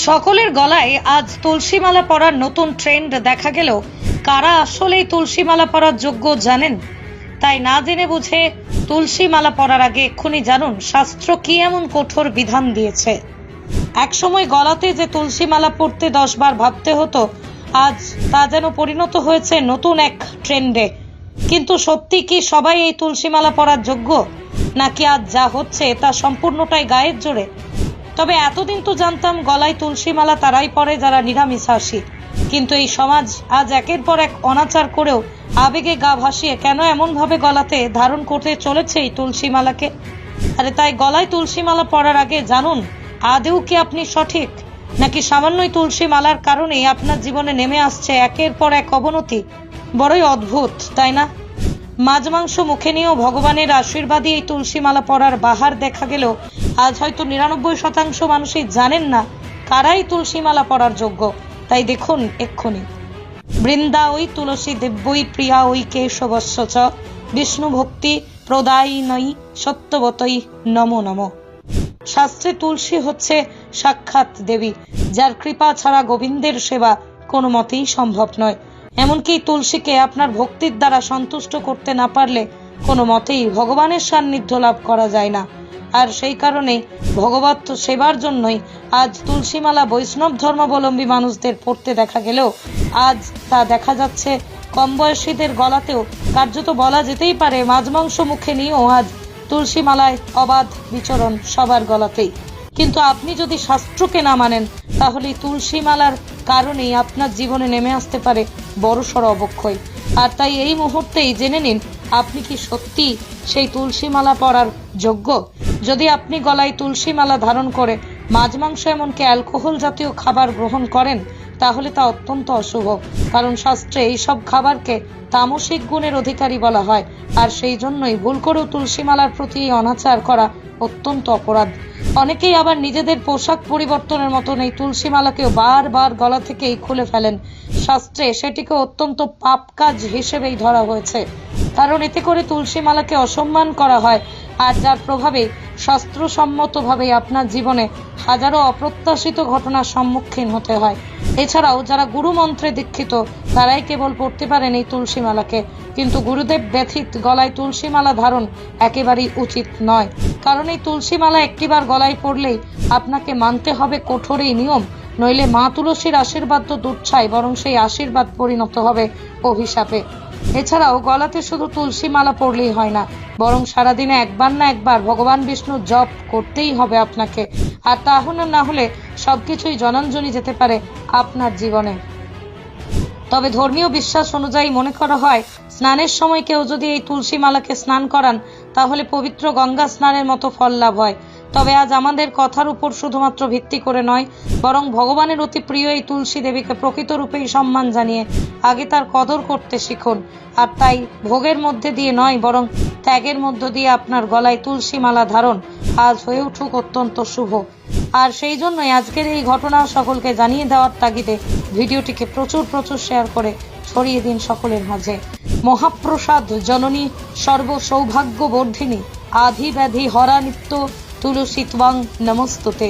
সকলের গলায় আজ তুলসী মালা পরার নতুন ট্রেন্ড দেখা গেল। কারা আসলেই তুলসী মালা পরার যোগ্য জানেন? তাই না জেনে বুঝে তুলসী মালা পরার আগে এক্ষুনি জানুন শাস্ত্র কি এমন কঠোর বিধান দিয়েছে। এক সময় গলাতে যে তুলসী মালা পরতে 10 বার ভাবতে হতো, আজ তা যেন পরিণত হয়েছে নতুন এক ট্রেন্ডে। কিন্তু সত্যি কি সবাই এই তুলসী মালা পরার যোগ্য, নাকি আজ যা হচ্ছে তা সম্পূর্ণটাই গায়ের জোরে? তবে এতদিন তো জানতাম গলায় তুলসী মালা তারাই পরে যারা নিরামিষাশী, কিন্তু এই সমাজ আজ একের পর এক অনাচার করেও আবেগে গা ভাসিয়ে কেন এমন ভাবে গলাতে ধারণ করতে চলেছে এই তুলসী মালাকে। আরে তাই গলায় তুলসী মালা পরার আগে জানুন আদেও কি আপনি সঠিক, নাকি সামান্যই তুলসী মালার কারণেই আপনার জীবনে নেমে আসছে একের পর এক অবনতি। বড়ই অদ্ভুত, তাই না? মাছ মাংস মুখে নিয়েও ভগবানের আশীর্বাদী এই তুলসী মালা পরার বাহার দেখা গেলেও আজ হয়তো 99% মানুষই জানেন না কারাই তুলসী মালা পরার যোগ্য। তাই দেখুন এক্ষুনি। বৃন্দা ওই তুলসী দিব্যই প্রিয়া ওই কেশবস্য চ বিষ্ণু ভক্তি প্রদায়িনী সত্যবতই নমো নমঃ। শাস্ত্রে তুলসী হচ্ছে সাক্ষাৎ দেবী, যার কৃপা ছাড়া গোবিন্দের সেবা কোনো মতেই সম্ভব নয়। এমনকি তুলসীকে আপনার ভক্তির দ্বারা সন্তুষ্ট করতে না পারলে কোনো মতেই ভগবানের সান্নিধ্য লাভ করা যায় না। আর সেই কারণে ভগবত সেবার জন্যই আজ তুলসী মালা বৈষ্ণব ধর্মাবলম্বী মানুষদের পড়তে দেখা গেলেও আজ তা দেখা যাচ্ছে কম বয়সীদের গলাতেও। কার্যত বলা যেতেই পারে মাছ মাংস মুখে নিয়েও আজ তুলসী মালায় অবাধ বিচরণ সবার গলাতেই। কিন্তু আপনি যদি শাস্ত্রকে না মানেন, তাহলে তুলসী মালার কারণেই আপনার জীবনে নেমে আসতে পারে বড়সড় অবক্ষয়। আর তাই এই মুহূর্তেই জেনে নিন আপনি কি সত্যি সেই তুলসী মালা পরার যোগ্য। যদি আপনি গলায় তুলসী মালা ধারণ করে মাছ মাংস এমনকি অ্যালকোহল জাতীয় খাবার গ্রহণ করেন, তাহলে তা অত্যন্ত অশুভ। কারণ শাস্ত্রে এইসব খাবারকে তামসিক গুণের অধিকারী বলা হয়, আর সেই জন্যই ভুল করেও তুলসী মালার প্রতি অনাচার করা অত্যন্ত অপরাধ। অনেকেই আবার নিজেদের পোশাক পরিবর্তনের মতন এই তুলসী মালাকেও বারবার গলা থেকেই খুলে ফেলেন। শাস্ত্রে সেটিকে অত্যন্ত পাপ কাজ হিসেবেই ধরা হয়েছে, কারণ এতে করে তুলসী মালাকে অসম্মান করা হয়, আর যার প্রভাবে শাস্ত্রসম্মতভাবে আপনার জীবনে হাজারো অপ্রত্যাশিত ঘটনার সম্মুখীন হতে হয়। এছাড়াও যারা গুরু মন্ত্রে দীক্ষিত তারাই কেবল পড়তে পারেন এই তুলসী মালাকে, কিন্তু গুরুদেব ব্যথিত গলায় তুলসী মালা ধারণ একেবারেই উচিত নয়। কারণ এই তুলসী মালা একটিবার গলায় পড়লেই আপনাকে মানতে হবে কঠোর এই নিয়ম, নইলে মা তুলসীর আশীর্বাদ তো দুচ্ছাই, বরং সেই আশীর্বাদ পরিণত হবে অভিশাপে। এছাড়াও গলাতে শুধু তুলসী মালা পড়লেই হয় না, বরং সারাদিনে একবার না একবার ভগবান বিষ্ণুর জপ করতেই হবে আপনাকে। আর তাহলে না হলে সবকিছুই জনাঞ্জলি যেতে পারে আপনার জীবনে। তবে ধর্মীয় বিশ্বাস অনুযায়ী মনে করা হয় স্নানের সময় কেউ যদি এই তুলসী মালাকে স্নান করান, তাহলে পবিত্র গঙ্গা স্নানের মতো ফল লাভ হয়। তবে আজ আমাদের কথার উপর শুধুমাত্র ভিত্তি করে নয়, বরং ভগবানের অতি প্রিয় এই তুলসী দেবীকে প্রকৃত রূপেই সম্মান জানিয়ে আগে তার কদর করতে শিখুন। আর তাই ভোগের মধ্যে দিয়ে নয়, বরং ত্যাগের মধ্য দিয়ে আপনার গলায় তুলসী মালা ধারণ আজ হয়ে উঠুক অত্যন্ত শুভ। আর সেই জন্যই আজকের এই ঘটনা সকলকে জানিয়ে দেওয়ার তাগিদে ভিডিওটিকে প্রচুর শেয়ার করে ছড়িয়ে দিন সকলের মাঝে। মহাপ্রসাদ জননী সর্ব সৌভাগ্য বর্ধিনী আধি ব্যাধি হরা নিত্য তুলসী ত্বং নমস্তুতে।